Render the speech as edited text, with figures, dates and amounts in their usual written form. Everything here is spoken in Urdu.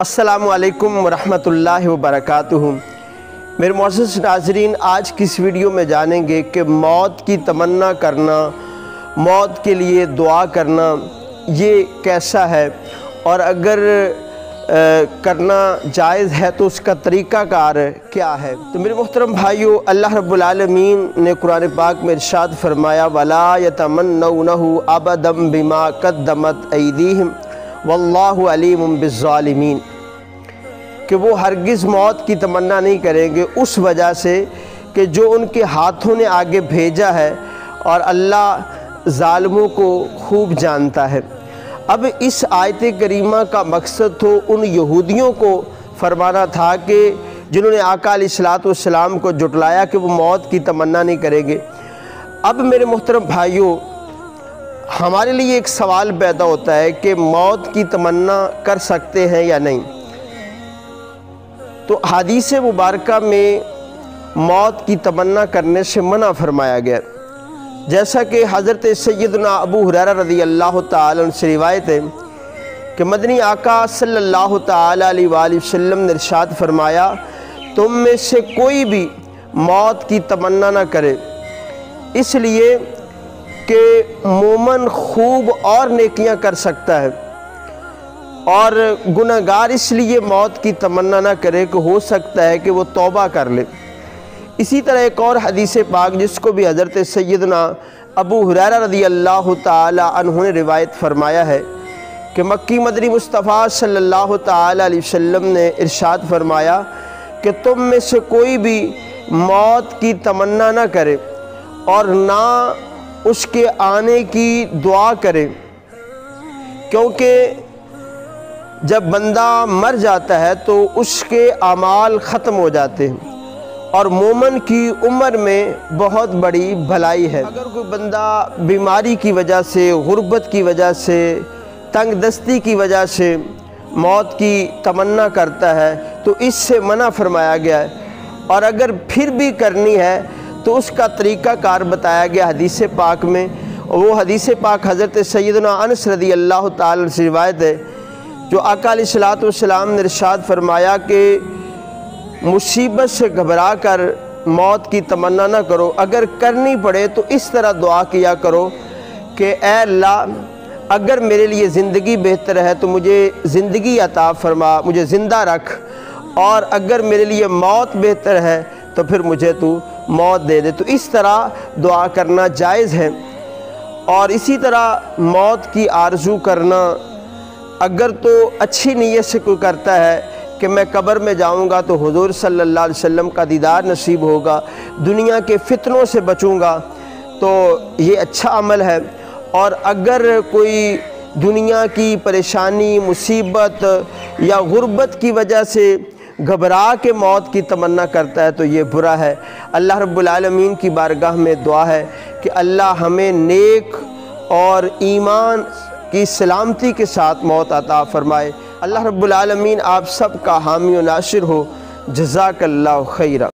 السلام علیکم ورحمۃ اللہ وبرکاتہ۔ میرے معزز ناظرین، آج کی اس ویڈیو میں جانیں گے کہ موت کی تمنا کرنا، موت کے لیے دعا کرنا یہ کیسا ہے، اور اگر کرنا جائز ہے تو اس کا طریقہ کار کیا ہے۔ تو میرے محترم بھائیو، اللہ رب العالمین نے قرآن پاک میں ارشاد فرمایا وَلَا يَتَمَنَّوْنَهُ أَبَدًا بِمَا قَدَّمَتْ أَيْدِيهِمْ وَاللَّهُ عَلِيمٌ بِالظَّالِمِينَ، کہ وہ ہرگز موت کی تمنا نہیں کریں گے اس وجہ سے کہ جو ان کے ہاتھوں نے آگے بھیجا ہے، اور اللہ ظالموں کو خوب جانتا ہے۔ اب اس آیت کریمہ کا مقصد تو ان یہودیوں کو فرمانا تھا کہ جنہوں نے آقا علیہ السلام کو جھٹلایا کہ وہ موت کی تمنا نہیں کریں گے۔ اب میرے محترم بھائیوں، ہمارے لیے ایک سوال پیدا ہوتا ہے کہ موت کی تمنا کر سکتے ہیں یا نہیں۔ تو حدیث مبارکہ میں موت کی تمنا کرنے سے منع فرمایا گیا، جیسا کہ حضرت سیدنا ابو ہریرہ رضی اللہ تعالیٰ عنہ سے روایت ہے کہ مدنی آقا صلی اللہ تعالیٰ علیہ وآلہ وسلم نے ارشاد فرمایا، تم میں سے کوئی بھی موت کی تمنا نہ کرے، اس لیے کہ مومن خوب اور نیکیاں کر سکتا ہے، اور گناہگار اس لیے موت کی تمنا نہ کرے کہ ہو سکتا ہے کہ وہ توبہ کر لے۔ اسی طرح ایک اور حدیث پاک جس کو بھی حضرت سیدنا ابو ہریرہ رضی اللہ تعالیٰ عنہ نے روایت فرمایا ہے کہ مکی مدنی مصطفیٰ صلی اللہ تعالیٰ علیہ وسلم نے ارشاد فرمایا کہ تم میں سے کوئی بھی موت کی تمنا نہ کرے اور نہ اس کے آنے کی دعا کرے، کیونکہ جب بندہ مر جاتا ہے تو اس کے اعمال ختم ہو جاتے ہیں، اور مومن کی عمر میں بہت بڑی بھلائی ہے۔ اگر کوئی بندہ بیماری کی وجہ سے، غربت کی وجہ سے، تنگ دستی کی وجہ سے موت کی تمنا کرتا ہے تو اس سے منع فرمایا گیا ہے، اور اگر پھر بھی کرنی ہے تو اس کا طریقہ کار بتایا گیا حدیث پاک میں۔ وہ حدیث پاک حضرت سیدنا انس رضی اللہ تعالیٰ سے روایت ہے، جو آقا علیہ السلام نے ارشاد فرمایا کہ مصیبت سے گھبرا کر موت کی تمنا نہ کرو، اگر کرنی پڑے تو اس طرح دعا کیا کرو کہ اے اللہ، اگر میرے لیے زندگی بہتر ہے تو مجھے زندگی عطا فرما، مجھے زندہ رکھ، اور اگر میرے لیے موت بہتر ہے تو پھر مجھے تو موت دے دے۔ تو اس طرح دعا کرنا جائز ہے۔ اور اسی طرح موت کی آرزو کرنا، اگر تو اچھی نیت سے کوئی کرتا ہے کہ میں قبر میں جاؤں گا تو حضور صلی اللہ علیہ وسلم کا دیدار نصیب ہوگا، دنیا کے فتنوں سے بچوں گا، تو یہ اچھا عمل ہے۔ اور اگر کوئی دنیا کی پریشانی، مصیبت یا غربت کی وجہ سے گھبرا کے موت کی تمنا کرتا ہے تو یہ برا ہے۔ اللہ رب العالمین کی بارگاہ میں دعا ہے کہ اللہ ہمیں نیک اور ایمان کی سلامتی کے ساتھ موت عطا فرمائے۔ اللہ رب العالمین آپ سب کا حامی و ناصر ہو۔ جزاک اللہ خیرہ۔